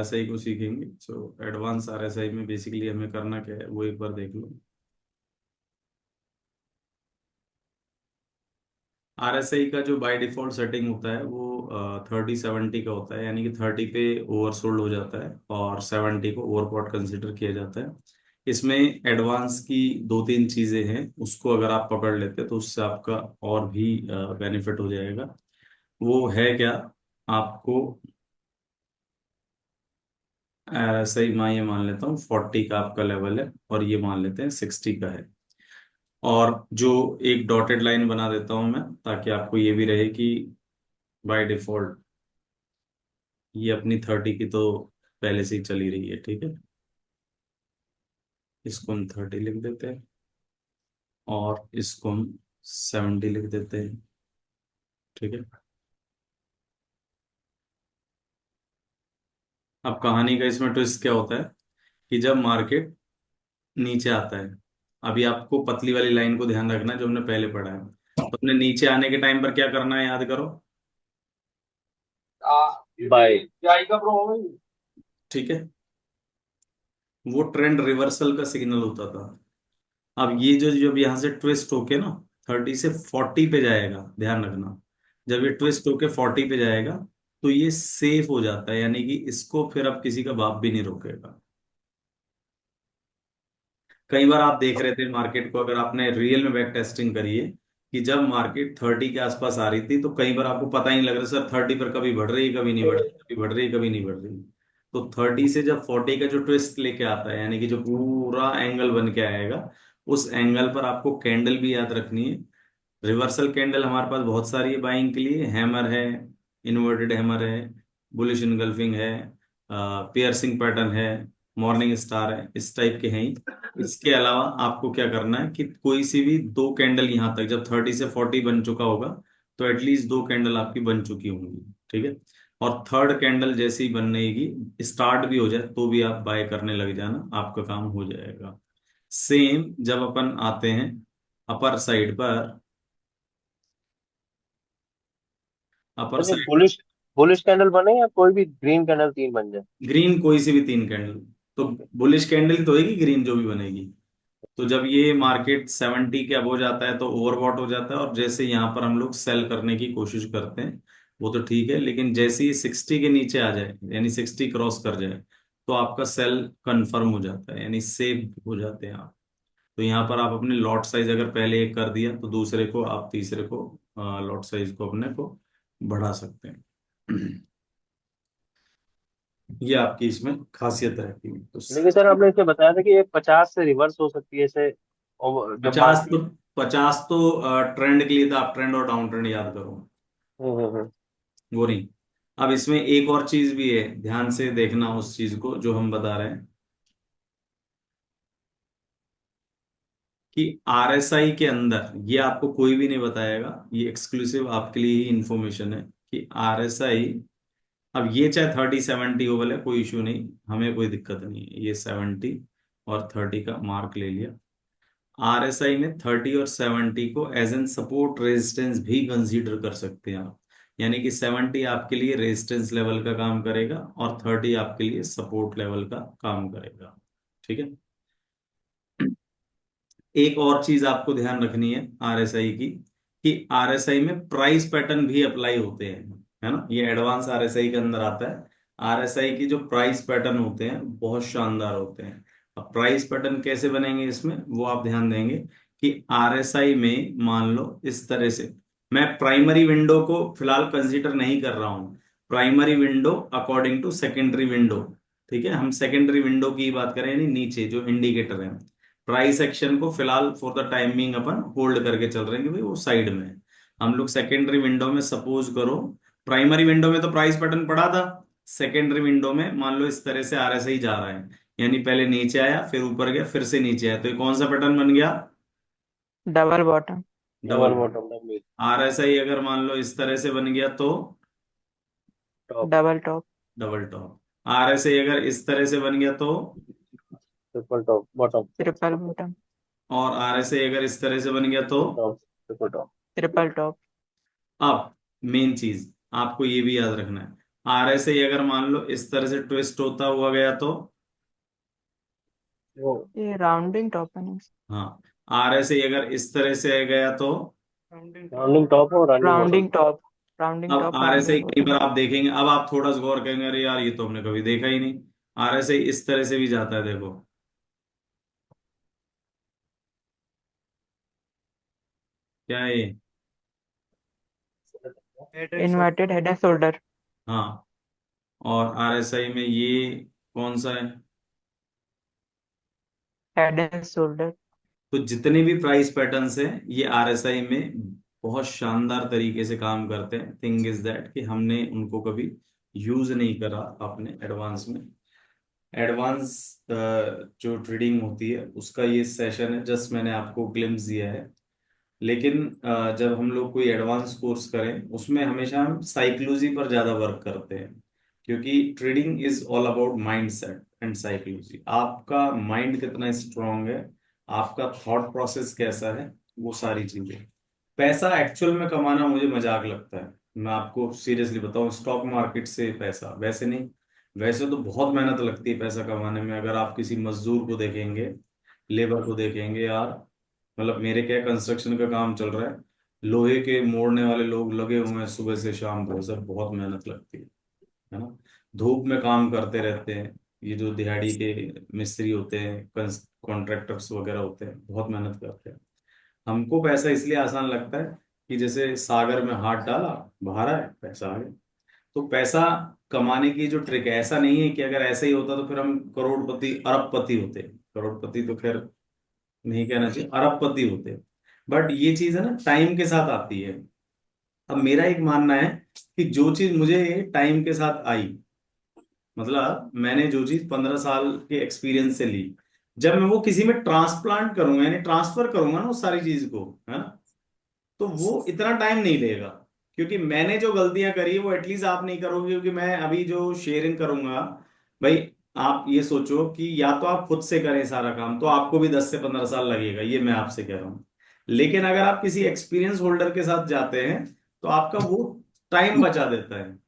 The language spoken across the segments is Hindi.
RSI को सीखेंगे। सो एडवांस RSI में बेसिकली हमें करना क्या है वो एक बार देख लो। RSI का जो बाय डिफॉल्ट सेटिंग होता है वो 30-70 का होता है, यानी कि 30 पे ओवरसोल्ड हो जाता है और 70 को ओवरबॉट कंसिडर किया जाता है। इसमें एडवांस की दो तीन चीजें हैं, उसको अगर आप पकड़ लेते तो उससे आपका और भी बेनिफिट हो जाएगा। वो है क्या? आपको RSI मैं ये मान लेता हूँ 40 का आपका लेवल है और ये मान लेते हैं 60 का है। और जो एक डॉटेड लाइन बना देता हूं मैं, ताकि आपको ये भी रहे कि बाय डिफॉल्ट ये अपनी 30 की तो पहले से ही चली रही है, ठीक है। इसको हम 30 लिख देते हैं और इसको हम 70 लिख देते हैं, ठीक है। अब कहानी का इसमें ट्विस्ट क्या होता है कि जब मार्केट नीचे आता है, अभी आपको पतली वाली लाइन को ध्यान रखना है जो हमने पहले पढ़ा है। तो अपने नीचे आने के टाइम पर क्या करना है, याद करो। बाय। ठीक है, वो ट्रेंड रिवर्सल का सिग्नल होता था। अब ये जो जब यहाँ से ट्विस्ट होके ना 30 से 40 पे जाएगा, ध्यान रखना, जब ये ट्विस्ट होके 40 पे जाएगा तो ये सेफ हो जाता है, यानी कि इसको फिर अब किसी का बाप भी नहीं रोकेगा। कई बार आप देख रहे थे मार्केट को, अगर आपने रियल में बैक टेस्टिंग करी है, कि जब मार्केट 30 के आसपास आ रही थी तो कई बार आपको पता ही नहीं लग रहा सर 30 पर कभी बढ़ रही है कभी नहीं बढ़ रही, कभी बढ़ रही है कभी नहीं बढ़ रही। तो 30 से जब 40 का जो ट्विस्ट लेके आता है, यानी कि जो पूरा एंगल बन के आएगा, उस एंगल पर आपको कैंडल भी याद रखनी है। रिवर्सल कैंडल हमारे पास बहुत सारी है बाइंग के लिए, हैमर है, इन्वर्टेड हैमर है, बुलिश इनगल्फिंग है, पियर्सिंग पैटर्न है, मॉर्निंग स्टार है, इस टाइप के हैं ही। इसके अलावा आपको क्या करना है कि कोई सी भी दो कैंडल यहां तक जब 30 से 40 बन चुका होगा तो एटलीस्ट दो कैंडल आपकी बन चुकी होंगी, ठीक है। और थर्ड कैंडल जैसे ही बनने स्टार्ट भी हो जाए तो भी आप बाय करने लग जाना, आपका काम हो जाएगा। सेम जब अपन आते हैं अपर साइड पर, अपर नहीं, साइड, बुलिश बुलिश कैंडल बने या कोई भी ग्रीन कैंडल तीन बन जाए। ग्रीन कोई सी भी तीन कैंडल, तो बुलिश कैंडल तो होगी ग्रीन जो भी बनेगी। तो जब ये मार्केट 70 के अब हो जाता है तो ओवरबॉट हो जाता है, और जैसे यहाँ पर हम लोग सेल करने की कोशिश करते हैं वो तो ठीक है, लेकिन जैसे ही 60 के नीचे आ जाए यानी 60 क्रॉस कर जाए तो आपका सेल कंफर्म हो जाता है, यानी सेफ हो जाते हैं आप। तो यहाँ पर आप अपने लॉट साइज अगर पहले एक कर दिया तो दूसरे को आप तीसरे को लॉट साइज को अपने को बढ़ा सकते हैं। ये आपकी इसमें खासियत रहती है तो। लेकिन सर आपने इसे बताया था कि ये 50 से रिवर्स हो सकती है इसे, और जब 50 मार्केट। तो 50 तो ट्रेंड के लिए था, आप ट्रेंड और डाउन ट्रेंड याद करो, हम्म। वो नहीं। अब इसमें एक और चीज भी है, ध्यान से देखना उस चीज को जो हम बता रहे हैं, कि RSI के अंदर ये आपको कोई भी नहीं बताएगा, ये एक्सक्लूसिव आपके लिए ही इंफॉर्मेशन है कि RSI, अब ये चाहे 30-70 हो बोले कोई इशू नहीं, हमें कोई दिक्कत नहीं है, ये 70 और 30 का मार्क ले लिया। RSI में 30 और 70 को एज एन सपोर्ट रेजिस्टेंस भी कंसीडर कर सकते हैं आप, यानी कि 70 आपके लिए रेजिस्टेंस लेवल का काम करेगा और 30 आपके लिए सपोर्ट लेवल का काम करेगा, ठीक है। एक और चीज आपको ध्यान रखनी है RSI की, कि RSI में प्राइस पैटर्न भी अप्लाई होते हैं, है ना, ये एडवांस RSI के अंदर आता है। RSI की जो प्राइस पैटर्न होते हैं बहुत शानदार होते हैं। अब प्राइस पैटर्न कैसे बनेंगे इसमें वो आप ध्यान देंगे कि RSI में मान लो इस तरह से, मैं प्राइमरी विंडो को फिलहाल कंसीडर नहीं कर रहा हूं, primary window according to secondary window, ठीक है। हम सेकेंडरी विंडो की बात करें, यानी नीचे जो इंडिकेटर है, प्राइस एक्शन को फिलहाल for the timing upon hold करके चल रहे हैं कि भाई वो साइड में है। हम लोग सेकेंडरी विंडो में सपोज करो, प्राइमरी विंडो में तो प्राइस पैटर्न पड़ा था, सेकेंडरी विंडो में मान लो इस तरह से RSI जा रहा है, यानी पहले नीचे आया फिर ऊपर गया फिर से नीचे आया, तो ये कौन सा पैटर्न बन गया? Double bottom. Double. Double bottom double RSI अगर मान लो इस तरह से बन गया तो top double top. Double top. RSI अगर इस तरह से बन गया तो, triple top bottom triple bottom. और RSI अगर इस तरह से बन गया तो, top triple top. Triple top. अब मेन चीज आपको ये भी याद रखना है, RSI अगर मान लो इस तरह से ट्विस्ट होता हुआ गया तो, वो ये राउंडिंग टॉप है ना? हाँ, RSI अगर इस तरह से गया तो, राउंडिंग टॉप और running bottom. Rounding top, rounding अब टॉप, RSI राउंडिंग कई बॉटम। बार आप देखेंगे, अब आप थोड़ा सा गौर करेंगे, अरे यार ये तो हमने कभी देखा ही नहीं। RSI इस तरह से भी जाता है, देखो, क्या है ये? Inverted head and shoulder. हाँ, और RSI में ये कौन सा है? Head and shoulder. तो जितने भी प्राइस पैटर्न्स हैं ये RSI में बहुत शानदार तरीके से काम करते हैं। थिंग इज दैट कि हमने उनको कभी यूज नहीं करा अपने एडवांस में। एडवांस जो ट्रेडिंग होती है उसका ये सेशन है, जस्ट मैंने आपको ग्लिम्स दिया है। लेकिन जब हम लोग कोई एडवांस कोर्स करें उसमें हमेशा हम साइकोलॉजी पर ज्यादा वर्क करते हैं, क्योंकि trading is all about mind set and psychology. आपका माइंड कितना स्ट्रांग है, आपका थॉट प्रोसेस कैसा है, वो सारी चीजें। पैसा एक्चुअल में कमाना मुझे मजाक लगता है, मैं आपको सीरियसली बताऊं, स्टॉक मार्केट से पैसा वैसे नहीं। वैसे तो बहुत मेहनत लगती है पैसा कमाने में। अगर आप किसी मजदूर को देखेंगे, लेबर को देखेंगे यार, मतलब मेरे क्या कंस्ट्रक्शन का काम चल रहा है, लोहे के मोड़ने वाले लोग लगे हुए हैं सुबह से शाम तक, सर बहुत मेहनत लगती है ना। धूप में काम करते रहते हैं, ये जो दिहाड़ी के मिस्त्री होते हैं, कॉन्ट्रैक्टर्स वगैरह होते हैं, बहुत मेहनत करते हैं। हमको पैसा इसलिए आसान लगता है कि जैसे सागर में हाथ डाला, बाहर आए, पैसा आ गया। तो पैसा कमाने की जो ट्रिक है, ऐसा नहीं है कि अगर ऐसा ही होता तो फिर हम करोड़पति अरबपति होते। करोड़पति तो खैर नहीं कहना चाहिए, अरबपति होते। बट ये चीज है ना, टाइम के साथ आती है। अब मेरा एक मानना है कि जो चीज मुझे टाइम के साथ आई, मतलब मैंने जो चीज 15 साल के एक्सपीरियंस से ली, जब मैं वो किसी में ट्रांसप्लांट करूंगा, यानी ट्रांसफर करूंगा ना उस सारी चीज को, है ना, तो वो इतना टाइम नहीं लेगा। क्योंकि मैंने जो गलतियां करी वो एटलीस्ट आप नहीं करोगे, क्योंकि मैं अभी जो शेयरिंग करूंगा, भाई आप ये सोचो कि या तो आप खुद से करें सारा काम तो आपको भी 10 से 15 साल लगेगा, ये मैं आपसे कह रहा हूं। लेकिन अगर आप किसी एक्सपीरियंस होल्डर के साथ जाते हैं तो आपका वो टाइम बचा देता है।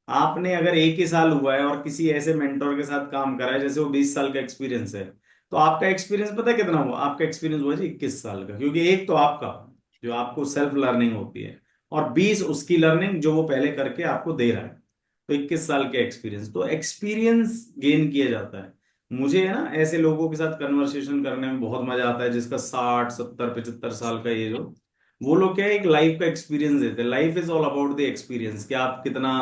आपने अगर एक ही साल हुआ है और किसी ऐसे मेंटोर के साथ काम करा है जैसे वो 20 साल का एक्सपीरियंस है, तो आपका एक्सपीरियंस पता है कितना हुआ? आपका एक्सपीरियंस हुआ जी 21 साल का, क्योंकि एक तो आपका जो आपको सेल्फ लर्निंग होती है, और 20 उसकी लर्निंग जो वो पहले करके आपको दे रहा है। तो 21 साल के एक्सपीरियंस, तो एक्सपीरियंस गेन किया जाता है। मुझे है ना ऐसे लोगों के साथ कन्वर्सेशन करने में बहुत मजा आता है, जिसका 60 70 75 साल का एज हो। वो लोग क्या है, एक लाइफ का एक्सपीरियंस देते हैं। Life is all about the experience, कि आप कितना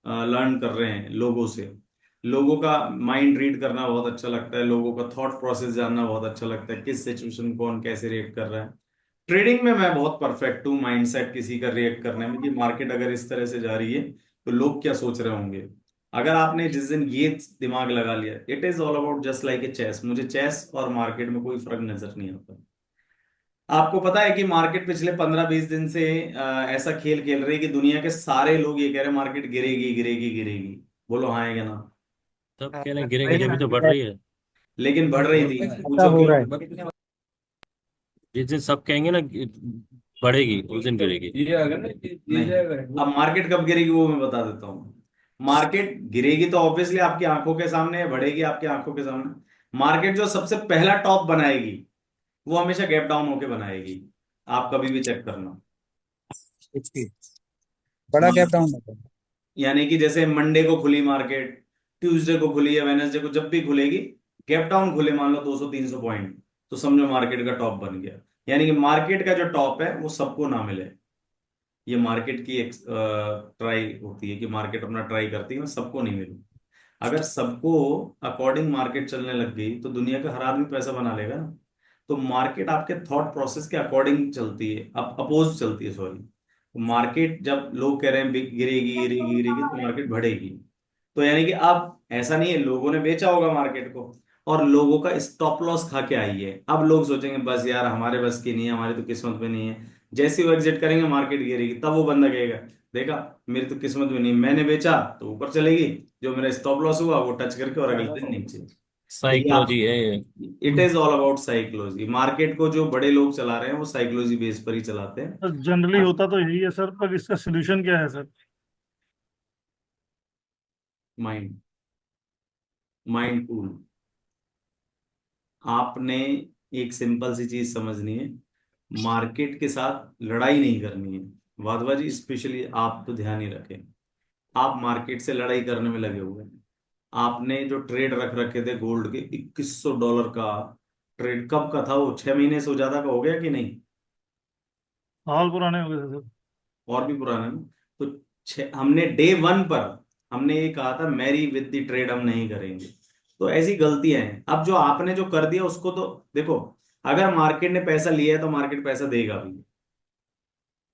लर्न कर रहे हैं लोगों से। लोगों का माइंड रीड करना बहुत अच्छा लगता है, लोगों का थॉट प्रोसेस जानना बहुत अच्छा लगता है, किस सिचुएशन कौन कैसे रिएक्ट कर रहा है। ट्रेडिंग में मैं बहुत परफेक्ट हूँ माइंडसेट किसी का रिएक्ट करने में, कि मार्केट अगर इस तरह से जा रही है तो लोग क्या सोच रहे होंगे। अगर आपने जिस दिन ये दिमाग लगा लिया, it is all about just like a chess. मुझे चेस और मार्केट में कोई फर्क नजर नहीं आता। आपको पता है कि मार्केट पिछले 15 20 दिन से ऐसा खेल खेल रही है कि दुनिया के सारे लोग ये कह रहे हैं मार्केट गिरेगी गिरेगी गिरेगी। बोलो हाँ है क्या ना? सब कह रहे हैं गिरेगी, अभी तो बढ़ रही है। लेकिन बढ़ रही थी, ऐसा पूछो हो रहा क्यों? है। जिस दिन सब कहेंगे ना कि बढ़ेगी उस दिन गिरेगी। नहीं, अब मार्केट कब गिरेगी वो मैं बता देता हूँ। मार्केट गिरेगी तो ऑब्वियसली आपकी आंखों के सामने है, बढ़ेगी आपकी आंखों के सामने। मार्केट जो सबसे पहला टॉप बनाएगी वो हमेशा गैप डाउन होके बनाएगी। आप कभी भी चेक करना। इसकी बड़ा गैप डाउन होता है। यानी कि जैसे मंडे को खुली मार्केट, ट्यूसडे को खुली या वेनेसडे को, जब भी खुलेगी, गैप डाउन खुले मान लो 200 300 पॉइंट, तो समझो मार्केट का टॉप बन गया। यानी कि मार्केट का जो टॉप है वो सबको ना मिले। ये मार्केट की एक ट्राई होती है कि मार्केट अपना ट्राई करती है, मैं सबको नहीं मिलूं। अगर सबको अकॉर्डिंग मार्केट चलने लग गई तो दुनिया का हर आदमी पैसा बना लेगा ना। तो मार्केट आपके थॉट प्रोसेस के अकॉर्डिंग चलती है, अब अपोज चलती है, सॉरी। मार्केट जब लोग कह रहे हैं गिरेगी गिरेगी गिरेगी तो मार्केट बढ़ेगी। तो यानी कि अब ऐसा नहीं है, लोगों ने बेचा होगा मार्केट को और लोगों का स्टॉप लॉस खा के आई है। अब लोग सोचेंगे बस यार हमारे बस की नहीं है, हमारी तो किस्मत में नहीं है। जैसे ही वो एग्जिट करेंगे मार्केट गिरेगी, तब वो बंदा कहेगा देखा मेरी तो किस्मत में नहीं, मैंने बेचा तो ऊपर चलेगी, जो मेरा स्टॉप लॉस हुआ वो टच करके और अगले दिन नीचे। तो ये आप, साइकोलॉजी है ये। It is all about psychology. Market को जो बड़े लोग चला रहे हैं वो साइकोलॉजी बेस पर ही चलाते हैं। सर जनरली होता तो यही है सर, पर इसका सोल्यूशन क्या है सर? Mind mind cool. आपने एक सिंपल सी चीज समझनी है, मार्केट के साथ लड़ाई नहीं करनी है। वाधवा जी स्पेशली आप तो ध्यान ही रखें, आप मार्केट से लड़ाई करने में लगे हुए हैं। आपने जो ट्रेड रख रखे थे गोल्ड के $2100 का ट्रेड, कब का था वो? 6 महीने से ज्यादा का हो गया कि नहीं? साल पुराने हो गए थे सर। और भी पुराना ना। तो हमने डे 1 पर हमने ये कहा था मैरी विद द ट्रेड हम नहीं करेंगे। तो ऐसी गलतियां हैं। अब जो आपने जो कर दिया उसको तो देखो, अगर मार्केट ने पैसा लिया है तो मार्केट पैसा देगा भी,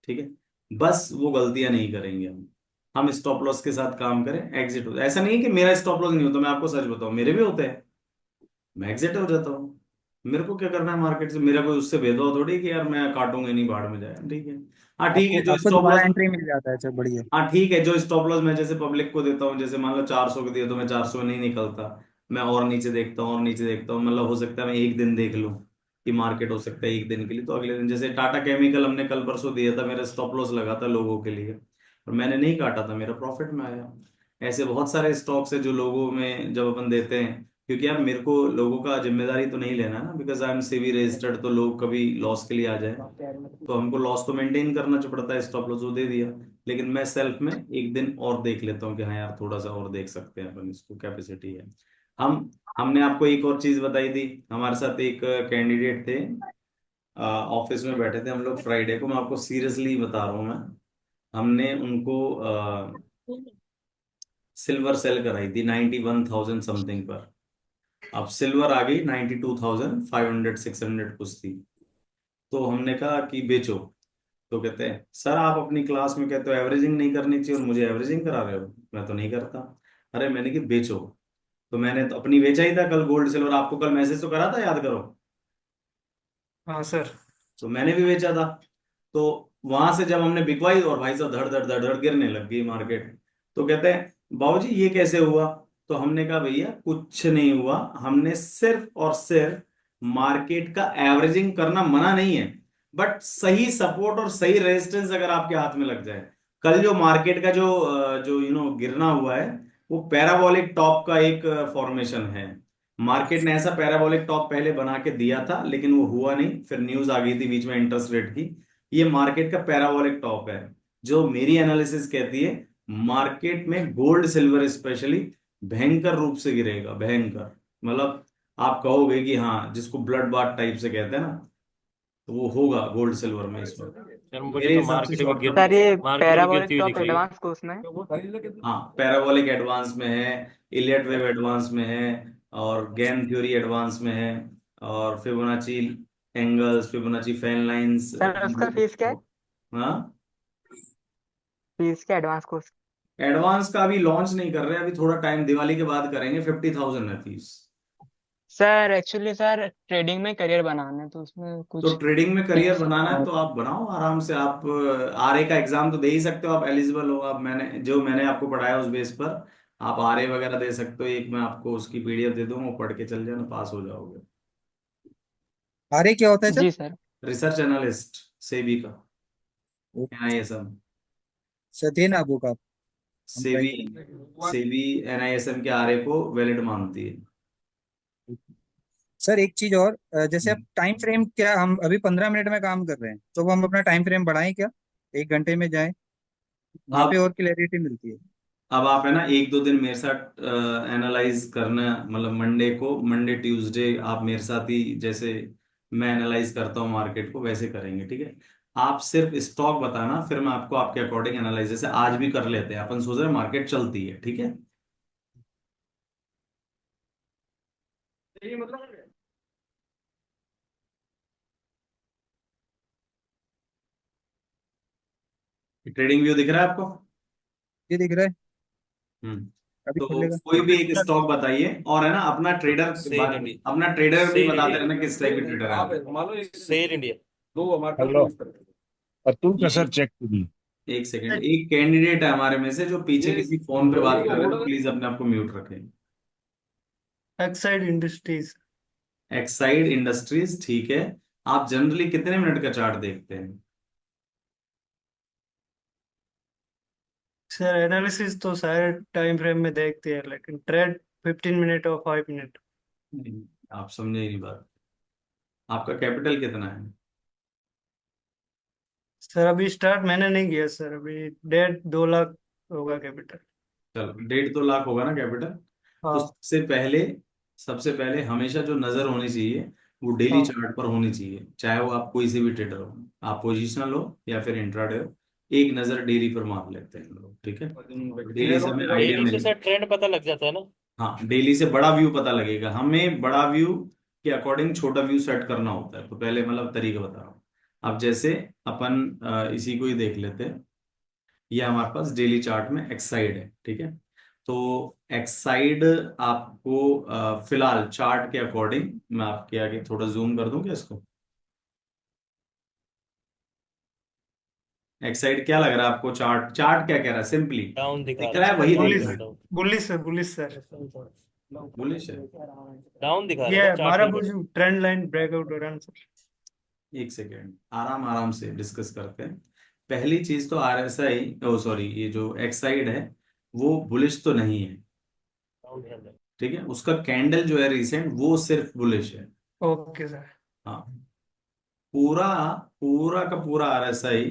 ठीक है। बस वो गलतियां नहीं करेंगे हम स्टॉप लॉस के साथ काम करें, एग्जिट हो। ऐसा नहीं है कि मेरा स्टॉप लॉस नहीं होता, मैं आपको सच बताऊं मेरे भी होते हैं, मैं एग्जिट हो जाता हूँ। मेरे को क्या करना है मार्केट से, मेरा कोई उससे भेदभाव थोड़ी कि यार मैं काटूंगा नहीं, बाहर में जाए, ठीक है। हाँ ठीक है, आपको जो आपको स्टॉप दोबारा लॉस, एंट्री मिल जाता है, अच्छा बढ़िया। हाँ ठीक है, जो स्टॉप लॉस मैं जैसे पब्लिक को देता हूँ, जैसे मान लो 400 को दिया तो मैं 400 में नहीं निकलता, मैं और नीचे देखता हूँ और नीचे देखता हूँ। मतलब हो सकता है मैं एक दिन देख लूँ कि मार्केट हो सकता है एक दिन के लिए, तो अगले दिन जैसे टाटा केमिकल हमने कल परसों दिया था, मेरा स्टॉप लॉस लगा था लोगों के लिए और मैंने नहीं काटा था, मेरा प्रॉफिट में आया। ऐसे बहुत सारे स्टॉक्स है जो लोगों में जब अपन देते हैं, क्योंकि यार मेरे को लोगों का जिम्मेदारी तो नहीं लेना ना, because I am SEBI registered, तो लोग कभी लॉस के लिए आ जाए तो हमको लॉस तो मेंटेन करना पड़ता है, स्टॉप लॉस वो दे दिया। लेकिन मैं सेल्फ में एक दिन और देख लेता हूँ कि हाँ यार थोड़ा सा और देख सकते हैं अपन, इसको कैपेसिटी है। हम हमने आपको एक और चीज बताई थी, हमारे साथ एक कैंडिडेट थे, ऑफिस में बैठे थे हम लोग फ्राइडे को, मैं आपको सीरियसली बता रहा हूँ मैं, हमने उनको सिल्वर सेल कराई थी 91,000 समथिंग पर। अब सिल्वर आ गई 92,500 600 कुछ थी। तो हमने कहा कि बेचो। तो कहते हैं सर आप अपनी क्लास में कहते हो एवरेजिंग नहीं करनी चाहिए और मुझे एवरेजिंग करा रहे हो, मैं तो नहीं करता। अरे मैंने कि बेचो। तो मैंने तो अपनी बेचा ही था कल गोल्ड सिल्वर, आपको कल मैसेज तो करा था, याद करो। हाँ सर। तो मैंने भी बेचा था। तो वहां से जब हमने बिकवाई और भाई साहब धड़ धड़ धड़ धड़ गिरने लग गई मार्केट। तो कहते हैं बाबूजी ये कैसे हुआ? तो हमने कहा भैया कुछ नहीं हुआ, हमने सिर्फ और सिर्फ मार्केट का एवरेजिंग करना मना नहीं है, बट सही सपोर्ट और सही रेजिस्टेंस अगर आपके हाथ में लग जाए। कल जो मार्केट का जो गिरना हुआ है, वो पैराबोलिक टॉप का एक फॉर्मेशन है। मार्केट ने ऐसा पैराबोलिक टॉप पहले बना के दिया था लेकिन वो हुआ नहीं, फिर न्यूज आ गई थी बीच में इंटरेस्ट रेट की। ये मार्केट का पैराबोलिक टॉप है, जो मेरी एनालिसिस कहती है मार्केट में गोल्ड सिल्वर स्पेशली भयंकर रूप से गिरेगा, भयंकर। मतलब आप कहोगे कि हाँ, जिसको ब्लड बाथ टाइप से कहते हैं ना, तो वो होगा गोल्ड सिल्वर में इस वक्त सर मुझे मेरे तो हिसाब से शॉर्ट टर्म। सर ये मार्केट भी पैराबोलिक गिरती हुई टॉप दिख रही है। एडवांस कोर्स में है। हाँ पैराबोलिक एडवांस में है, इलियट वेव एडवांस में है, और गेम थ्योरी एडवांस में है, और Fibonacci angles, Fibonacci fan lines. Sir उसका फीस क्या है? हाँ फीस क्या एडवांस कोर्स? एडवांस का अभी लॉन्च नहीं कर रहे, अभी थोड़ा टाइम, दिवाली के बाद करेंगे। 50,000 है fees. Sir actually sir trading में करियर बनाना है तो उसमें तो कुछ ट्रेडिंग में करियर फीस। बनाना है तो आप बनाओ आराम से, आप आरए का एग्जाम तो दे ही सकते हो, आप एलिजिबल हो। आप मैंने आपको पढ़ाया उस बेस पर आप आरए वगैरह दे सकते हो। एक मैं आपको उसकी पीडीएफ दे दूंगा, वो पढ़ के चल जाना, पास हो जाओगे। आरे क्या होता है सर? जी सर। रिसर्च एनालिस्ट सेबी का, एनआईएसएम। सतीन आपको का हम सेबी ट्राई। सेबी एनआईएसएम के आरए को वैलिड मानती है। सर एक चीज और, जैसे अब हम्म। टाइम फ्रेम क्या, हम अभी 15 मिनट में काम कर रहे हैं तो वो हम अपना टाइम फ्रेम बढ़ाएं क्या, 1 घंटे में जाएं? वहां पे अब और क्लैरिटी मिलती है। अब आप है ना 1-2 दिन मेरे साथ एनालाइज करना, मतलब मंडे को, मंडे ट्यूसडे आप मेरे साथ ही, जैसे मैं एनालाइज करता हूँ मार्केट को वैसे करेंगे, ठीक है। आप सिर्फ स्टॉक बताना, फिर मैं आपको आपके अकॉर्डिंग एनालाइज, जैसे आज भी कर लेते हैं अपन, सोच रहे हैं मार्केट चलती है, ठीक है। ट्रेडिंग व्यू दिख रहा है आपको? ये दिख रहा है, हम्म। अभी तो खुलेगा। कोई भी एक स्टॉक बताइए, और है ना अपना ट्रेडर, सेल इंडिया, अपना ट्रेडर भी सेल बताते इंडिया, रहना किस टाइप के ट्रेडर है आप। Cell India. हेलो, अतुल का ये सर चेक कीजिए। एक सेकंड, एक कैंडिडेट है हमारे में से जो पीछे किसी फोन पे बात कर रहे हैं, तो प्लीज अपने आप को म्यूट रखें। Exide industries. एक्साइड इंडस्ट्रीज, ठीक है। आप जनरली कितने मिनट का चार्ट देखते हैं? सर एनालिसिस तो सारे टाइम फ्रेम में देखते हैं, लेकिन ट्रेड 15 मिनट और 5 मिनट। नहीं, आप समझे ही नहीं बात। आपका कैपिटल कितना है? सर अभी स्टार्ट मैंने नहीं किया सर, अभी 1.5-2 लाख होगा कैपिटल। चलो 1.5-2 लाख होगा ना कैपिटल। तो हाँ। सबसे पहले हमेशा जो नजर होनी चाहिए वो डेली हाँ। चार्ट पर होनी चाहिए, चाहे वो आप कोई से भी ट्रेडर हो, आप पोजिशनल हो या फिर इंट्राडे हो। एक नजर डेली पर मार लेते हैं हम लोग, ठीक है? डेली से हमें आइडिया डेली से मिलेगा। सर ट्रेंड पता लग जाता है ना। हाँ, डेली से बड़ा व्यू पता लगेगा। हमें बड़ा व्यू के अकॉर्डिंग छोटा व्यू सेट करना होता है। तो पहले मतलब तरीका बता रहा हूँ। अब जैसे अपन इसी को ही देख लेते हैं। ये हमारे पास डेली चार्ट में एक्साइड है, ठीक है? तो एक्साइड आपको फिलहाल चार्ट के अकॉर्डिंग, मैं आपके आगे थोड़ा जूम कर दूं क्या इसको? एक्साइड क्या लग रहा है आपको? चार्ट चार्ट क्या कह रहा है? सिंपली डाउन दिखा दिख रहा रहा है, है, वही देख बुलिस, रहा है। डाउन। Bullish sir. बुलिश है। डाउन दिखा रहा है ये ना चार्ट 12 बिल्कुल। बुलिस ट्रेंड लाइन ब्रेकआउट हो रहा है सर। एक सेकेंड, आराम आराम से डिस्कस करते हैं। पहली चीज तो RSI, ओ सॉरी, ये जो एक्साइड है वो बुलिश तो नहीं है, डाउन ध्यान रहे। ठीक है? उसका कैंडल जो है रिसेंट वो सिर्फ बुलिश है। Okay sir. हाँ, पूरा पूरा का पूरा RSI,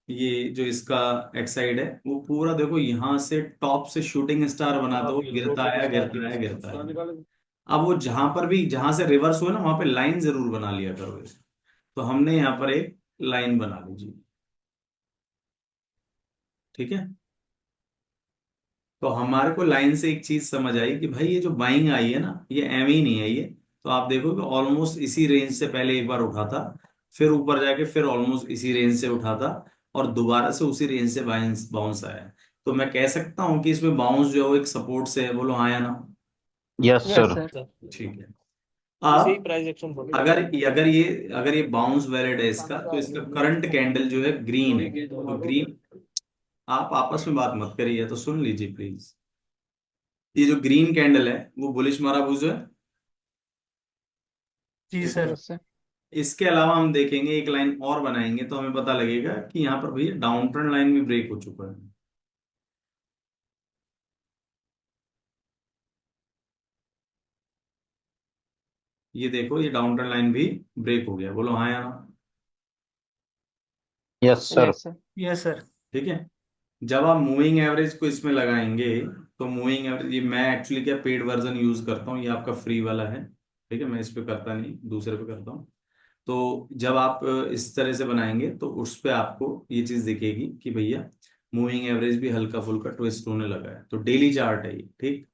ये जो इसका एक्साइड है वो पूरा देखो, यहाँ से टॉप से शूटिंग स्टार बनाता हुआ गिरता आया गिरता आया गिरता आया। अब वो जहां पर भी, जहां से रिवर्स हुआ ना, वहां पे लाइन जरूर बना लिया करो इसे। तो हमने यहाँ पर एक लाइन बना लीजिए, ठीक है? तो हमारे को लाइन से एक चीज समझ आई कि भाई ये जो बाइंग आई है ना, ये एम ही नहीं है ये। तो आप देखो कि ऑलमोस्ट इसी रेंज से पहले एक बार उठा था, फिर ऊपर जाके फिर ऑलमोस्ट इसी रेंज से उठा था, और दोबारा से उसी रेंज से बाउंस बाउंस आया है। तो मैं कह सकता हूँ कि इसमें बाउंस जो है वो एक सपोर्ट से है। बोलो हाँ या ना? Yes yes sir. Sir. Sir ठीक है। इसे ही अब प्राइस एक्शन बोलते हैं। अगर अगर ये बाउंस वैलिड है इसका, तो इसका करंट कैंडल जो है ग्रीन है। तो ग्रीन, आप आपस में बात मत करिए, तो सुन लीजिए प्लीज। ये जो ग्रीन कैंडल है वो बुलिश मारा बुझ है। जी ठीक है। सर। Yes sir. इसके अलावा हम देखेंगे, एक लाइन और बनाएंगे तो हमें पता लगेगा कि यहाँ पर भैया डाउन ट्रेंड लाइन भी ब्रेक हो चुका है। ये देखो, ये डाउन ट्रेंड लाइन भी ब्रेक हो गया। बोलो हाँ या ना? Yes sir. Yes sir. Yes sir. ठीक है। जब आप मूविंग एवरेज को इसमें लगाएंगे, तो मूविंग एवरेज, ये मैं एक्चुअली क्या पेड वर्जन यूज करता हूँ, ये आपका फ्री वाला है, ठीक है? मैं इस पे करता नहीं, दूसरे पे करता हूँ। तो जब आप इस तरह से बनाएंगे तो उस पे आपको ये चीज दिखेगी कि भैया मूविंग एवरेज भी हल्का फुल्का ट्विस्ट होने लगा है। तो डेली चार्ट है ये, ठीक?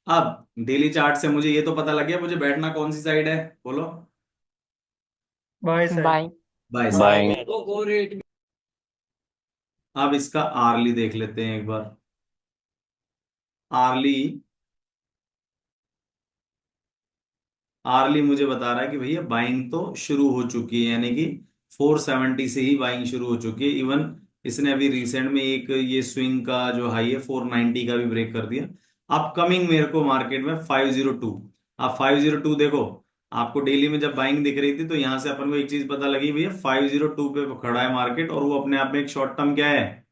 अब डेली चार्ट से मुझे ये तो पता लग गया मुझे बैठना कौन सी साइड है। बोलो। Buy side. Buying. Buy buy side. में आ जाओ। अब इसका आर्ली देख लेते हैं एक बार। आर्ली, आर्ली मुझे बता रहा है कि भैया बाइंग तो शुरू हो चुकी है, यानी कि 470 से ही बाइंग शुरू हो चुकी है। इवन इसने अभी रिसेंट में एक ये स्विंग का जो हाई है 490 का भी ब्रेक कर दिया। अपकमिंग मेरे को मार्केट में 502, आप 502 देखो। आपको डेली में जब बाइंग दिख रही थी तो यहां से अपन को एक चीज पता लगी भैया, 502 पे खड़ा है मार्केट, और वो अपने आप में एक शॉर्ट टर्म क्या है?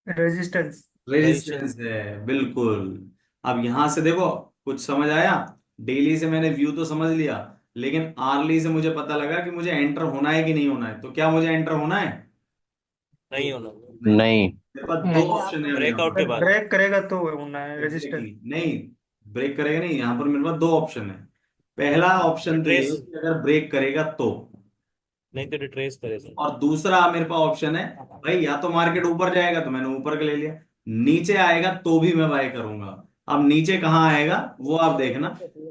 रेजिस्टेंस। रेजिस्टेंस है, बिल्कुल। अब यहां से देखो, कुछ समझ आया? डेली से मैंने व्यू तो समझ लिया, लेकिन आर्ली से मुझे पता लगा कि मुझे एंटर होना है कि नहीं होना है। तो क्या मुझे एंटर होना है? नहीं होना। नहीं। नहीं। मेरे पास दो नहीं। ऑप्शन है अब यहाँ ब्रेकआउट के पर। सर बाद। ब्रेक करेगा तो होना है रेजिस्टेंस। एग्जैक्टली नहीं, ब्रेक करेगा नहीं। यहाँ पर मेरे पास दो ऑप्शन है। पहला ऑप्शन तो ये है रिट्रेस, कि अगर ब्रेक करेगा तो, नहीं तो रिट्रेस करे सर। और दूसरा मेरे पास ऑप्शन है, भाई या तो मार्केट ऊपर जाएगा तो मैंने ऊपर का ले लिया, नीचे आएगा तो भी मैं बाय करूंगा। अब नीचे कहाँ आएगा वो आप देखना।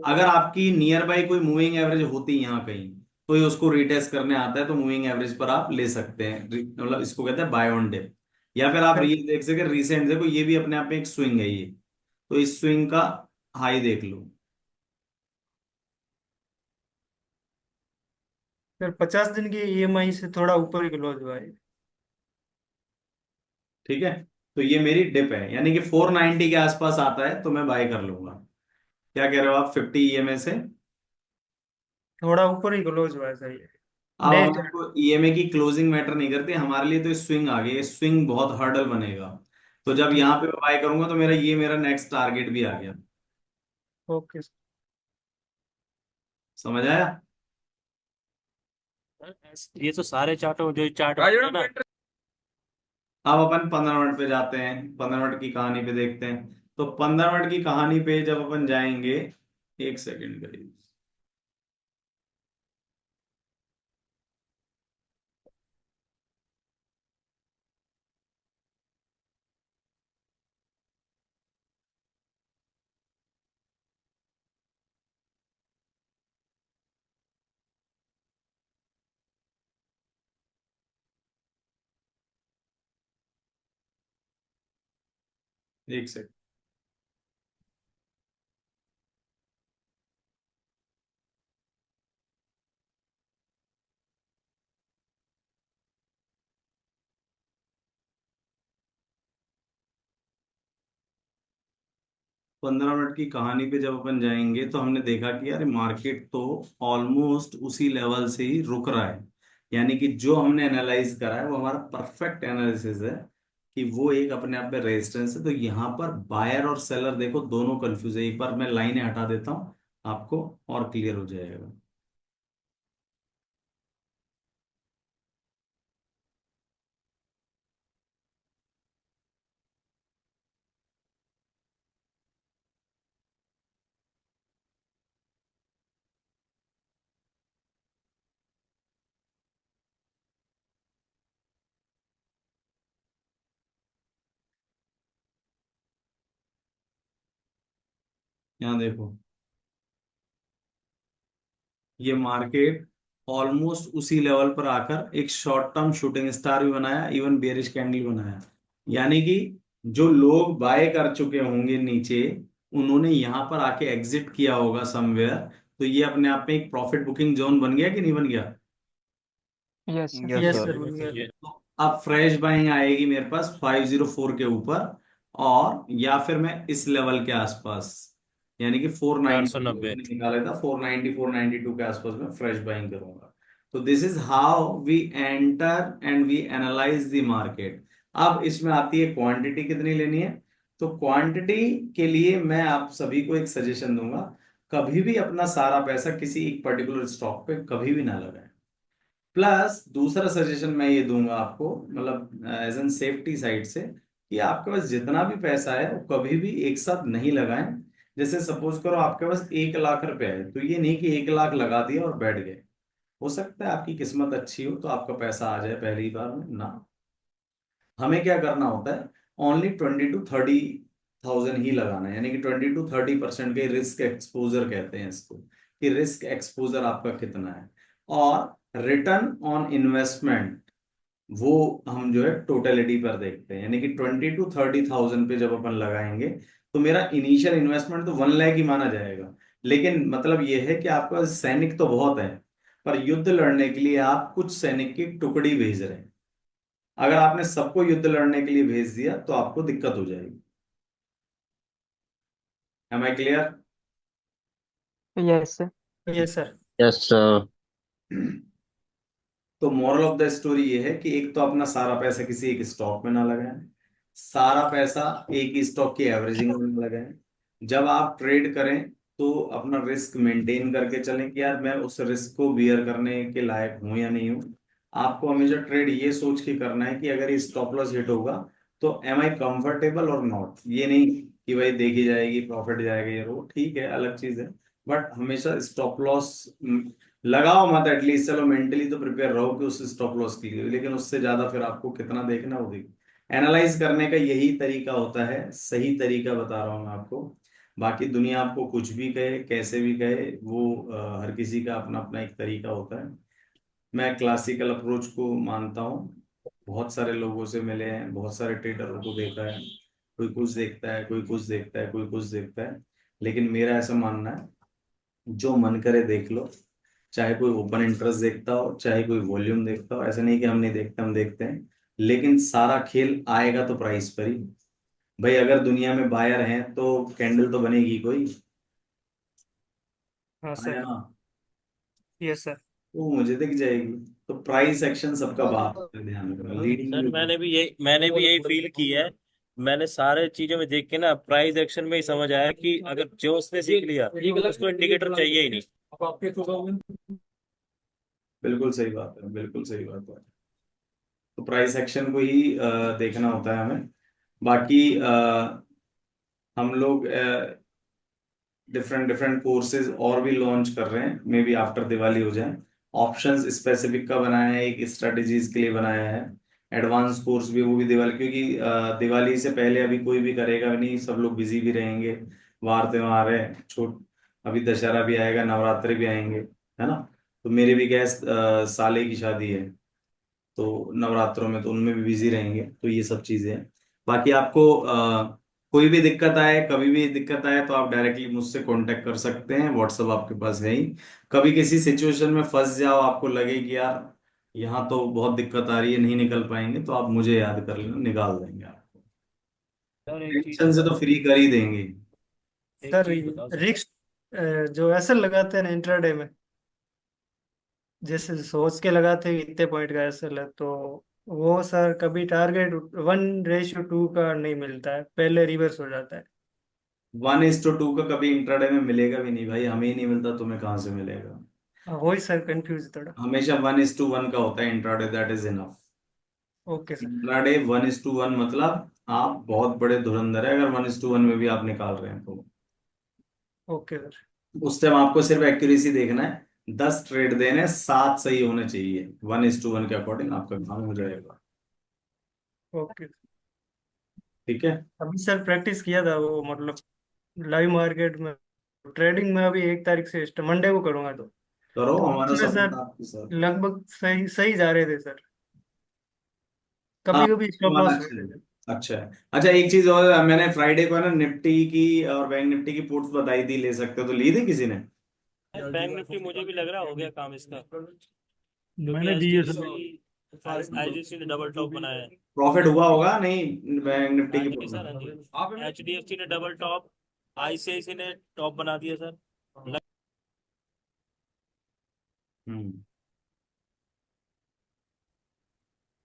अगर आपकी नियर बाई कोई मूविंग एवरेज होती यहाँ कहीं, तो ये उसको रिटेस्ट करने आता है, तो मूविंग एवरेज पर आप ले सकते हैं। मतलब इसको कहते हैं बाय ऑन डिप। या फिर आप ये देख सके रिसेंट, देखो ये भी अपने आप में एक स्विंग है ये। तो इस स्विंग का हाई देख लो। सर 50 दिन की ईएमआई से थोड़ा ऊपर ही क्लोज हुआ है। ठीक है। तो ये मेरी डिप है, यानी कि 490 के आसपास आता है तो मैं बाय कर लूंगा। क्या कह रहे हो आप? 50 EMA से थोड़ा ऊपर ही क्लोज हुआ है, सही है। अब डे हमारे को ईएमए की क्लोजिंग मैटर नहीं करती हमारे लिए, तो स्विंग आ गई, स्विंग बहुत हर्डल बनेगा। तो जब ठीक। यहाँ पे बाय करूंगा तो मेरा नेक्स्ट टारगेट भी आ गया। Okay sir. समझ आया? ये तो सारे चार्टों जो चार्ट होते हैं ना, अब अपन 15 मिनट पे जाते हैं, 15 मिनट की कहानी पे देखते हैं। तो 15 मिनट की कहानी पे जब अपन जाएंगे, एक सेकंड करिए। एक सेकंड। 15 मिनट की कहानी पे जब अपन जाएंगे तो हमने देखा कि यार मार्केट तो ऑलमोस्ट उसी लेवल से ही रुक रहा है। यानी कि जो हमने एनालाइज करा है वो हमारा परफेक्ट एनालिसिस है कि वो एक अपने आप में रेजिस्टेंस है। तो यहाँ पर बायर और सेलर देखो दोनों कंफ्यूज है। एक बार मैं लाइनें हटा देता हूँ, आपको और क्लियर हो जाएगा। यहाँ देखो, ये मार्केट ऑलमोस्ट उसी लेवल पर आकर एक शॉर्ट टर्म शूटिंग स्टार भी बनाया, इवन बेरिश कैंडल बनाया। यानी कि जो लोग बाय कर चुके होंगे नीचे, उन्होंने यहां पर आके एग्जिट किया होगा समवेयर। तो ये अपने आप में एक प्रॉफिट बुकिंग जोन बन गया कि नहीं बन गया? Yes sir. Yes yes sir. Sir, बन गया। ये तो अब फ्रेश बाइंग आएगी मेरे पास 504 के ऊपर, और या फिर मैं इस लेवल के आसपास, यानी कि 490 490। निकाला था, 490 492 के आसपास में फ्रेश बाइंग करूंगा। तो this is how we enter and we analyse the market. अब इसमें आती है क्वांटिटी कितनी लेनी है। तो क्वांटिटी के लिए मैं आप सभी को एक सजेशन दूंगा, कभी भी अपना सारा पैसा किसी एक पर्टिकुलर स्टॉक पे कभी भी ना लगाएं। प्लस दूसरा सजेशन मैं ये दूंगा आपको, मतलब एज एन सेफ्टी साइड से, कि आपके पास जितना भी पैसा है वो कभी भी एक साथ नहीं लगाएं। जैसे सपोज करो आपके पास 1 लाख रुपए है, तो ये नहीं कि 1 लाख लगा दिया और बैठ गए। हो सकता है आपकी किस्मत अच्छी हो तो आपका पैसा आ जाए पहली बार में ना। हमें क्या करना होता है, ओनली 20 to 30 थाउजेंड ही लगाना है। यानी कि 20 to 30% के रिस्क एक्सपोजर कहते हैं इसको, कि रिस्क एक्सपोजर आपका कितना है। और रिटर्न ऑन इन्वेस्टमेंट वो हम जो है टोटलिटी पर देखते हैं। यानी कि 20 to 30 थाउजेंड पे जब अपन लगाएंगे तो मेरा इनिशियल इन्वेस्टमेंट तो 1 लाख ही माना जाएगा। लेकिन मतलब ये है कि आपका सैनिक तो बहुत है, पर युद्ध लड़ने के लिए आप कुछ सैनिक की टुकड़ी भेज रहे हैं। अगर आपने सबको युद्ध लड़ने के लिए भेज दिया तो आपको दिक्कत हो जाएगी। Am I clear? Yes sir. Yes sir. Yes sir. तो मॉरल ऑफ द स्टोरी ये है कि एक तो अपना सारा पैसा किसी एक स्टॉक में ना लगाएं, सारा पैसा एक ही स्टॉक की एवरेजिंग में ना लगाएं। जब आप ट्रेड करें तो अपना रिस्क मेंटेन करके चलें कि यार मैं उस रिस्क को बियर करने के लायक हूं या नहीं हूं। आपको हमेशा ट्रेड ये सोच के करना है कि अगर ये स्टॉप लॉस हिट होगा तो एम आई कंफर्टेबल और नॉट। ये नहीं कि भाई देखी जाएगी प्रॉफिट जाएगा, ये वो ठीक है अलग चीज है, बट हमेशा स्टॉप लॉस लगाओ मत। एटलीस्ट चलो मेंटली तो प्रिपेयर रहो कि उस स्टॉप लॉस के लिए, लेकिन उससे ज्यादा फिर आपको कितना देखना होगी। एनालाइज करने का यही तरीका होता है, सही तरीका बता रहा हूं मैं आपको। बाकी दुनिया आपको कुछ भी कहे कैसे भी कहे, वो हर किसी का अपना अपना एक तरीका होता है। मैं क्लासिकल अप्रोच को मानता हूँ। बहुत सारे लोगों से मिले हैं, बहुत सारे ट्रेडरों को देखा है। कोई कुछ देखता है, कोई कुछ देखता है, कोई कुछ देखता है। लेकिन मेरा ऐसा मानना है, जो मन करे देख लो। चाहे कोई ओपन इंटरेस्ट देखता हो, चाहे कोई वॉल्यूम देखता हो, ऐसा नहीं कि हम नहीं देखते, हम देखते हैं। लेकिन सारा खेल आएगा तो प्राइस पर ही। भाई अगर दुनिया में बायर हैं तो कैंडल तो बनेगी कोई। हाँ है सर। ना? Yes sir. वो मुझे दिख जाएगी। तो प्राइस एक्शन सबका बात है, ध्यान रखना लीडिंग सर भी। मैंने भी यही फील की है। मैंने सारे चीजों में देख के ना प्राइस एक्शन में ही समझ आया कि अगर जो उसने सीख लिया उसको इंडिकेटर चाहिए ही नहीं। बिल्कुल सही बात है, बिल्कुल सही बात है। तो प्राइस एक्शन को ही देखना होता है हमें। बाकी हम लोग डिफरेंट डिफरेंट कोर्सेज और भी लॉन्च कर रहे हैं, मे बी आफ्टर दिवाली हो जाए। ऑप्शंस स्पेसिफिक का बनाया है, एक स्ट्रेटजीज के लिए बनाया है। एडवांस कोर्स भी, वो भी दिवाली, क्योंकि दिवाली से पहले अभी कोई भी करेगा भी नहीं, सब लोग बिजी भी रहेंगे। वार त्योहार है, छूट, अभी दशहरा भी आएगा, नवरात्रि भी आएंगे, है ना। तो मेरे भी गेस्ट साले की शादी है, तो नवरात्रों में तो उनमें भी बिजी रहेंगे, तो ये सब चीजें हैं। बाकी आपको कोई भी दिक्कत आए, कभी भी दिक्कत आए, तो आप डायरेक्टली मुझसे कांटेक्ट कर सकते हैं, व्हाट्सअप आपके पास है ही। कभी किसी सिचुएशन में फंस जाओ, आपको लगे कि यार यहाँ तो बहुत दिक्कत आ रही है, नहीं निकल पाएंगे, तो आप मुझे याद कर लेना, निकाल देंगे आपको। सर एक चीज टेंशन से तो बताओ। फ्री कर ही देंगे। एक सर चीज बताओ सर। रिक्स जो ऐसे लगाते हैं ना इंट्राडे में, जैसे सोच के लगाते हैं कि इतने पॉइंट का एसएल है, तो वो सर कभी टारगेट 1:2 का नहीं मिलता है, पहले रिवर्स हो जाता है। 1:2 का कभी इंट्राडे में मिलेगा भी नहीं भाई, हमें ही नहीं मिलता, तुम्हें कहाँ से मिलेगा। वही सर कंफ्यूज थोड़ा। हमेशा 1:1 का होता है intraday, that is enough. Okay sir. Intraday 1:1 मतलब आप बहुत बड़े धुरंधर है अगर 1:1 में भी आप निकाल रहे हैं तो। Okay sir. उस टाइम आपको सिर्फ एक्यूरेसी देखना है, 10 ट्रेड देने हैं, 7 सही होने चाहिए, 1:1 के अकॉर्डिंग आपका काम हो जाएगा। ओके। ठीक है। अभी सर प्रैक्टिस किया था वो, मतलब लाइव मार्केट में, ट्रेडिंग में अभी 1 तारीख से मंडे को करूंगा, करो, तो हमारा उसमें सपोर्ट सर आपके साथ। लगभग सही सही जा रहे थे सर, हाँ, कभी कभी स्टॉप हमारा लॉस हो अच्छा गए थे। है। अच्छा है। अच्छा, एक चीज और, मैंने फ्राइडे को है ना निफ्टी की और बैंक निफ्टी की पुट्स बताई थी, ले सकते हो, तो ली थी किसी ने? बैंक निफ्टी मुझे भी लग रहा हो गया काम इसका, क्योंकि मैंने दी है सर। आईजीसी ने डबल टॉप बनाया है। प्रॉफिट हुआ होगा नहीं बैंक निफ्टी हाँ की जी पुट में? सर, हाँ जी। एचडीएफसी ने डबल टॉप, आईसीआईसी ने टॉप बना दिया सर। हम्म।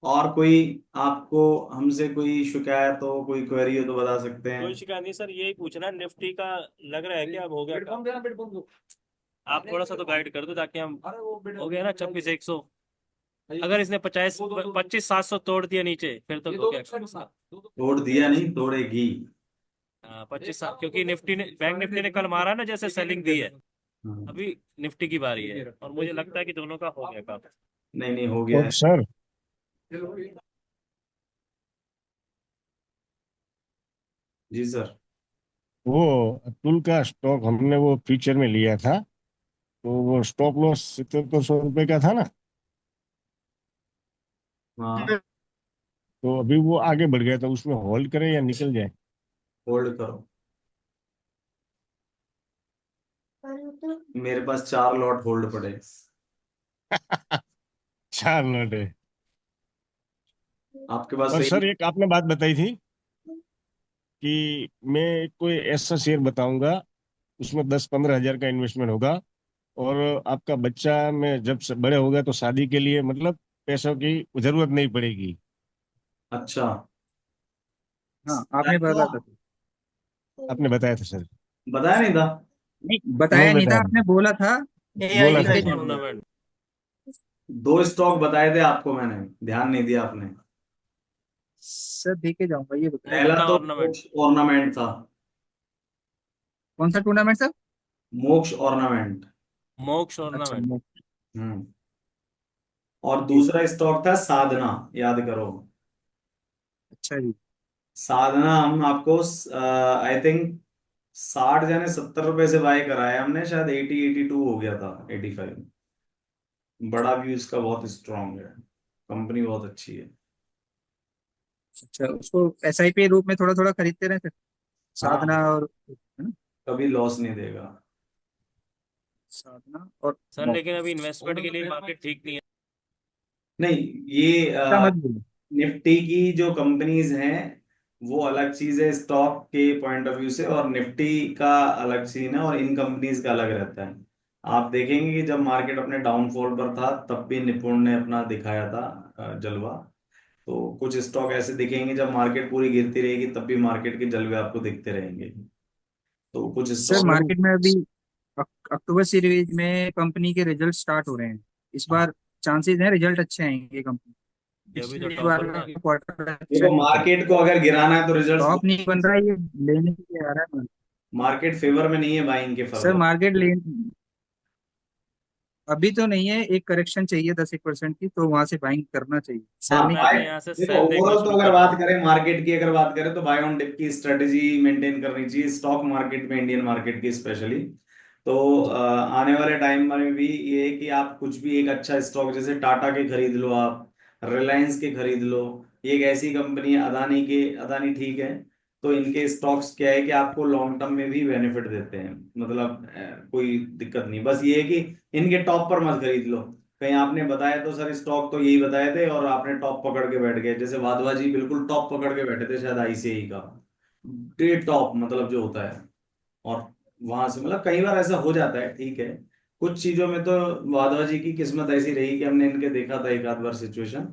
और कोई आपको हमसे कोई शिकायत हो, कोई क्वेरी हो, तो बता सकते हैं। कोई शिकायत नहीं सर, यही पूछना है निफ्टी का, लग रहा है कि अब हो गया काम। आप थोड़ा सा तो गाइड कर दो ताकि हम, हो गया ना 26,100, अगर इसने 25,700 तोड़ दिया नीचे फिर तो हो गया। तोड़ दिया नहीं, तोड़ेगी। हाँ 25, क्योंकि निफ्टी ने, बैंक निफ्टी ने कल मारा ना जैसे सेलिंग दी है, हाँ। अभी निफ्टी की बारी है और मुझे लगता है कि दोनों का हो गया काम। नहीं नहीं, हो गया और है। सर, जी सर। वो अतुल का स्टॉक हमने वो फ्यूचर में लिया था, तो वो स्टॉप लॉस 7700 रुपये का था ना, हाँ, तो अभी वो आगे बढ़ गया, तो उसमें होल्ड करें या निकल जाए? होल्ड करो। मेरे पास 4 लॉट होल्ड पड़े। 4 नोट है। आपके पास और सही। सर एक आपने बात बताई थी कि मैं कोई ऐसा शेयर बताऊंगा, उसमें 10-15 हजार का इन्वेस्टमेंट होगा, और आपका बच्चा में जब से बड़े होगा तो शादी के लिए मतलब पैसों की जरूरत नहीं पड़ेगी। अच्छा। हाँ, आपने तो बताया था। आपने बताया था सर। बताया नहीं था? नहीं, नहीं बताया नहीं था, बताया, आपने बोला था। एआई बोला था देखते एआई सर। जाओ। टूर्नामेंट। 2 स्टॉक बताए थे आपको मैंने, ध्यान नहीं दिया आपने। सर देखे जाऊंगा, ये बताइए। पहला मोक्ता तो ऑर्नामेंट। मोक्ष ऑर्नामेंट था। कौन सा टूर्नामेंट सर? मोक्ष ऑर्नामेंट। मोक्ष अच्छा, ऑर्नामेंट। हम्म। और जी। दूसरा स्टॉक था साधना, याद करो। अच्छा जी। साधना हम आपको आई थिंक 60 या 70 रुपए से बाय कराया हमने, शायद 80-82 हो गया था, 85। बड़ा भी उसका बहुत स्ट्रांग है, कंपनी बहुत अच्छी है। अच्छा, उसको एसआईपी रूप में थोड़ा थोड़ा खरीदते रहे फिर, साधना हाँ, और, है ना? कभी लॉस नहीं देगा। साधना और सर मॉक। लेकिन अभी इन्वेस्टमेंट के लिए मार्केट ठीक नहीं है। नहीं, ये ऐसा मत बोलो। निफ्टी की जो कंपनीज हैं वो अलग चीज है स्टॉक के पॉइंट ऑफ व्यू से, और निफ्टी का अलग सीन है, और इन कंपनीज का अलग रहता है। आप देखेंगे कि जब मार्केट अपने डाउनफॉल पर था तब भी निपुण ने अपना दिखाया था जलवा। तो कुछ स्टॉक ऐसे दिखेंगे जब मार्केट पूरी गिरती रहेगी तब भी मार्केट के जलवे आपको दिखते रहेंगे। तो कुछ सर स्टॉक मार्केट में अभी अक्टूबर सीरीज में कंपनी के रिजल्ट स्टार्ट हो रहे हैं। इस बार चांसेस हैं रिजल्ट अच्छे आएंगे कंपनी। ये अभी तो पिछली बार टॉपर में का है। क्वार्टर अच्छा देखो, नहीं था। मार्केट को अगर गिराना है तो रिजल्ट्स, टॉप नहीं बन रहा है, ये लेने के लिए आ रहा है। मार्केट फेवर में नहीं है बाइंग के सर फर्दर। मार्केट ले अभी तो नहीं है, एक करेक्शन चाहिए 10-1% की, तो वहां से बाइंग करना चाहिए, हाँ सेल नहीं मैं बाय, अपने करना। यहाँ से देखो सेल देखना ओवरऑल तो शुरू अगर करता बात हूँ। करें मार्केट की, अगर बात करें तो बाय ऑन डिप की स्ट्रेटेजी मेंटेन करनी चाहिए स्टॉक मार्केट में, इंडियन मार्केट की स्पेशली। तो आने वाले टाइम में भी ये है कि आप कुछ भी एक अच्छा स्टॉक जैसे टाटा के खरीद लो, आप रिलायंस के खरीद लो। ये एक ऐसी कंपनी है, अदानी के, अदानी ठीक है। तो इनके स्टॉक्स क्या है कि आपको लॉन्ग टर्म में भी बेनिफिट देते हैं, मतलब कोई दिक्कत नहीं। बस ये है कि इनके टॉप पर मत खरीद लो। कहीं आपने बताया तो सर स्टॉक तो यही बताए थे और आपने टॉप पकड़ के बैठ गए, जैसे वाधवा जी बिल्कुल टॉप पकड़ के बैठे थे शायद आईसीआई का, डे टॉप मतलब जो होता है। और वहां से मतलब कई बार ऐसा हो जाता है, ठीक है। कुछ चीजों में तो वाधवा जी की किस्मत ऐसी रही कि हमने इनके देखा था एक आध बार सिचुएशन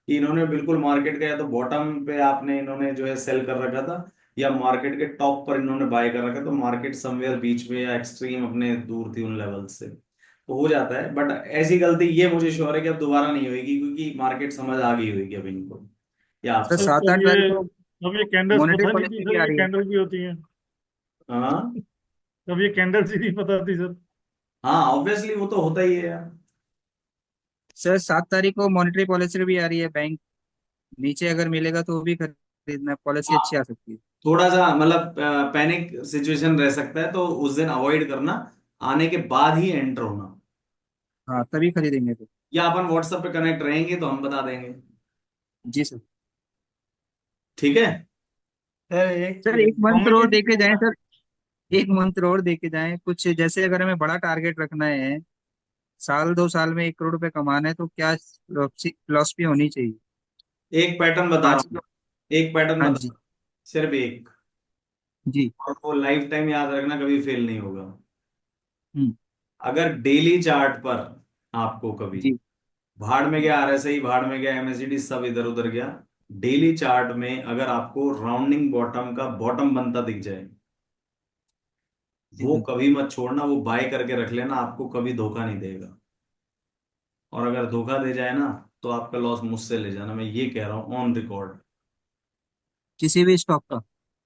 कि इन्होंने बिल्कुल मार्केट का या तो बॉटम पे आपने इन्होंने जो है सेल कर रखा था, या मार्केट के टॉप पर इन्होंने बाय कर रखा, तो मार्केट समवेयर बीच में या एक्सट्रीम अपने दूर थी उन लेवल से। तो हो जाता है, बट ऐसी गलती ये मुझे श्योर है कि अब दोबारा नहीं होगी, क्योंकि मार्केट समझ आ गई होगी अब इनको, या आप सर सब। 7-8 तारीख को अब ये कैंडल्स मॉनेटरी पता नहीं थी पॉलिसी भी सर, आ ये रही है। कैंडल्स भी होती हैं। हाँ अब ये कैंडल्स ही नहीं पता थी सर। हाँ, ऑब्वियसली वो तो होता ही है यार। सर 7 तारीख को मॉनेटरी पॉलिसी भी आ रही है। बैंक नीचे अगर मिलेगा तो वो भी खरीदना, पॉलिसी अच्छी आ सकती है। थोड़ा सा मतलब पैनिक सिचुएशन रह सकता है, तो उस दिन अवॉइड करना, आने के बाद ही एंटर होना। हाँ तभी खरीदेंगे तो। या अपन व्हाट्सएप पे कनेक्ट रहेंगे तो हम बता देंगे। जी सर। ठीक है। सर एक सर एक मंत्र और कम्युनिटी देके जाएं सर, एक मंत्र और देके जाएं कुछ, जैसे अगर हमें बड़ा टारगेट रखना है, साल 2 साल में 1 करोड़ रुपए कमाना है, तो क्या फिलोसफी होनी चाहिए? एक पैटर्न बता रहा 5 हूँ, किलो एक पैटर्न हाँ बता रहा जी। हूँ, सिर्फ एक। जी। और वो लाइफ टाइम याद रखना, कभी फेल नहीं होगा। हम्म। अगर डेली चार्ट पर आपको कभी जी। भाड़ में गया, आरएसआई भाड़ में गया, एमएससीडी सब इधर उधर गया, डेली चार्ट में अगर आपको राउंडिंग बॉटम का बॉटम बनता दिख जाए, जी वो सर। कभी मत छोड़ना, वो बाय करके रख लेना, आपको कभी धोखा नहीं देगा। और अगर धोखा दे जाए ना, तो आपका लॉस मुझसे ले जाना, मैं ये कह रहा हूँ ऑन रिकॉर्ड। किसी भी स्टॉक का।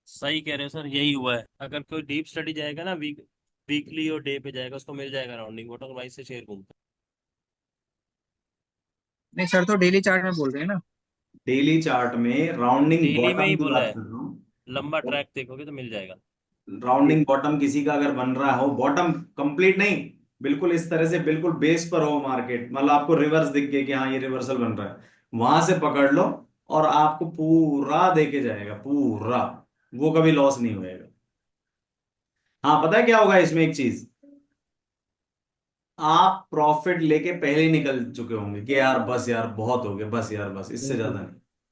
सही कह रहे हो सर, यही हुआ है। अगर कोई डीप स्टडी जाएगा ना, वीकली और डे पे जाएगा, उसको मिल जाएगा राउंडिंग बॉटम, वाइज से शेयर घूमता नहीं सर, तो डेली चार्ट में बोल रहे हैं ना। डेली चार्ट में है। राउंडिंग डेली में बॉटम ही की बोला बात है, कर रहा लंबा हूँ। ट्रैक देखोगे तो मिल जाएगा। जी। राउंडिंग बॉटम किसी का अगर बन रहा हो, बॉटम कंप्लीट नहीं, बिल्कुल इस तरह से बिल्कुल बेस पर हो मार्केट, मतलब आपको रिवर्स दिख गया कि हाँ ये रिवर्सल बन रहा है, वहां से पकड़ लो, और आपको पूरा देके जाएगा पूरा, वो कभी लॉस नहीं होएगा। हाँ, पता है क्या होगा इसमें एक चीज, आप प्रॉफिट लेके पहले ही निकल चुके होंगे कि यार बस यार बहुत हो गया, बस यार बस, इससे ज्यादा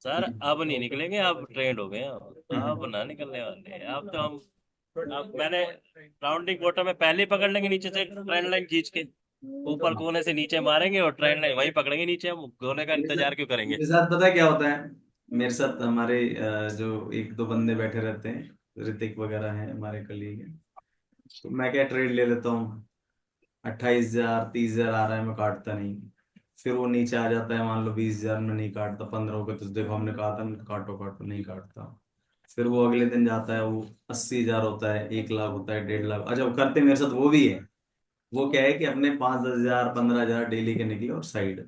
सर अब नहीं निकलेंगे, अब ट्रेंड हो गए हैं, अब नहीं। ना निकलने वाले हैं। अब तो हम, अब मैंने राउंडिंग बॉटम में पहले ही पकड़ लेंगे नीचे से ट्रेंड लाइन खींच के, ऊपर कोने से नीचे मारेंगे और ट्रेंड लाइन वहीं पकड़ेंगे नीचे, हम कोने का इंतजार क्यों करेंगे। मेरे साथ पता है क्या होता है, मेरे साथ हमारे जो एक दो बंदे बैठे रहते हैं, ऋतिक वगैरह हैं हमारे कलीग हैं, तो मैं क्या ट्रेड ले लेता हूँ, 28,000 30,000 आ रहा है, मैं काटता नहीं। फिर वो नीचे आ जाता है, मान लो 20,000 में नहीं काटता, 15 हो गए तो देखो हमने कहा था ना, काटो काटो, नहीं काटता। फिर वो अगले दिन जाता है, वो 80,000 होता है, 1 लाख होता है, 1.5 लाख। अच्छा, वो करते मेरे साथ वो भी है। वो क्या है कि अपने 5-10,000 15,000 डेली के निकले और साइड।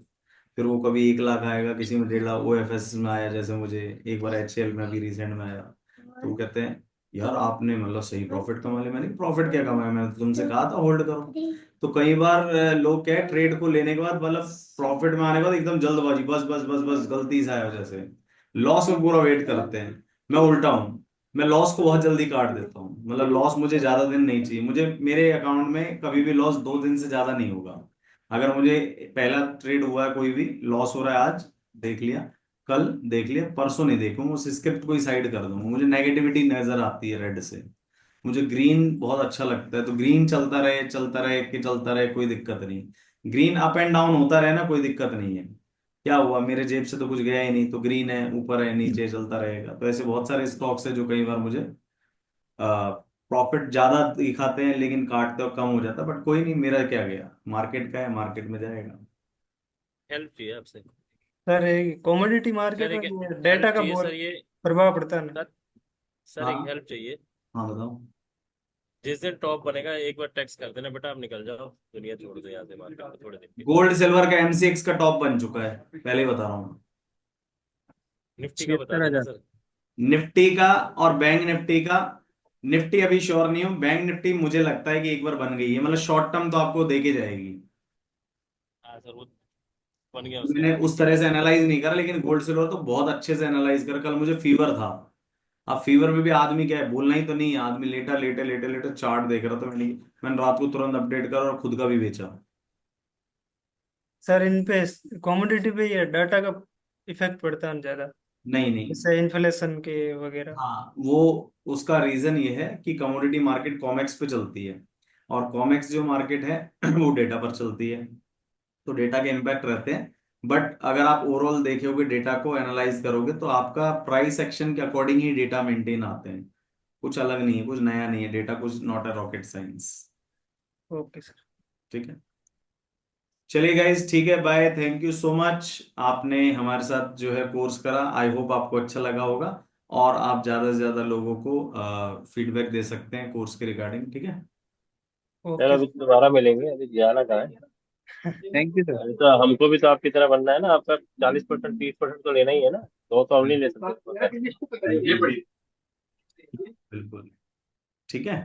फिर वो कभी 1 लाख आएगा, किसी में 1.5 लाख, ओ एफ एस में आया, जैसे मुझे एक बार HCL में अभी रिसेंट में आया, तो वो कहते हैं यार आपने मतलब सही प्रॉफिट कमा लिया। मैंने प्रॉफिट क्या कमाया, मैंने तो तुमसे कहा था होल्ड करो। तो कई बार लोग क्या है, ट्रेड को लेने के बाद मतलब प्रॉफिट में आने के बाद एकदम जल्दबाजी, बस बस बस बस, गलती से आया जैसे, लॉस में पूरा वेट करते हैं। मैं उल्टा हूँ, मैं लॉस को बहुत जल्दी काट देता हूँ, मतलब लॉस मुझे ज्यादा दिन नहीं चाहिए, मुझे मेरे अकाउंट में कभी भी लॉस 2 दिन से ज्यादा नहीं होगा। अगर मुझे पहला ट्रेड हुआ है, कोई भी लॉस हो रहा है, आज देख लिया, कल देख लिया, परसों नहीं देखूंगा, उस स्क्रिप्ट को ही साइड कर दूंगा, मुझे नेगेटिविटी नजर आती है रेड से, मुझे ग्रीन बहुत अच्छा लगता है, तो ग्रीन चलता रहे चलता रहे कि चलता रहे, कोई दिक्कत नहीं। ग्रीन अप एंड डाउन होता रहे ना, कोई दिक्कत नहीं है। क्या हुआ, मेरे जेब से तो कुछ गया ही नहीं, तो ग्रीन है, ऊपर है नीचे चलता रहेगा। तो ऐसे बहुत सारे स्टॉक्स है जो कई बार मुझे प्रॉफिट ज्यादा दिखाते हैं लेकिन काटते और कम हो जाता है, बट कोई नहीं, मेरा क्या गया, मार्केट का है, मार्केट में जाएगा। हेल्प चाहिए आपसे सर कमोडिटी मार्केट सर, एक में डेटा हेल्प का चाहिए सर। बहुत ये प्रभाव पड़ता है ना। सर सर एक हाँ हेल्प चाहिए। हाँ बताओ। जिस दिन टॉप बनेगा एक बार टैक्स कर देना बेटा, आप निकल जाओ, दुनिया छोड़ दो यहाँ से, मार्केट में थोड़े दिन के लिए। गोल्ड सिल्वर का एमसीएक्स का टॉप बन चुका है, पहले ही बता रहा हूँ। निफ्टी का बता छिहत्तर देना हजार सर। निफ्टी का और बैंक निफ्टी का, निफ्टी अभी श्योर नहीं हूँ, बैंक निफ्टी मुझे लगता है कि एक बार बन गई है, मतलब शॉर्ट टर्म तो आपको देके जाएगी। हाँ सर, वो बन गया उसका। मैंने उस तरह से एनालाइज नहीं करा, लेकिन गोल्ड सिल्वर तो बहुत अच्छे से एनालाइज करा। कल मुझे फीवर था। अब फीवर में भी आदमी क्या है, बोलना ही तो नहीं है, आदमी लेटा लेटे लेटे लेटे चार्ट देख रहा था। मैंने रात को तुरंत अपडेट करा और खुद का भी बेचा। सर इन पे कमोडिटी पे ये डाटा का इफेक्ट पड़ता है ज्यादा, नहीं नहीं। जैसे इन्फ्लेशन के वगैरह। हाँ वो, उसका रीजन ये है कि कमोडिटी मार्केट कॉमेक्स पे चलती है, और कॉमेक्स जो मार्केट है वो डेटा पर चलती है, तो डेटा के इम्पैक्ट रहते हैं। बट अगर आप ओवरऑल देखोगे, डेटा को एनालाइज करोगे, तो आपका प्राइस एक्शन के अकॉर्डिंग ही डेटा मेंटेन आते हैं। कुछ अलग नहीं है, कुछ नया नहीं है, डेटा कुछ not a rocket science. Okay sir. ठीक है, चलिए गाइज, ठीक है, bye, thank you so much. आपने हमारे साथ जो है कोर्स करा, आई होप आपको अच्छा लगा होगा, और आप ज्यादा से ज्यादा लोगों को फीडबैक दे सकते हैं कोर्स के रिगार्डिंग। ठीक है, सर ओके अभी तो दोबारा मिलेंगे, अभी जाना कहाँ है। Thank you sir. अभी तो हमको भी तो आपकी तरह बनना है ना, आपका 40% 30% तो लेना ही है ना, तो हम नहीं ले सकते। बिल्कुल बिल्कुल, ठीक है।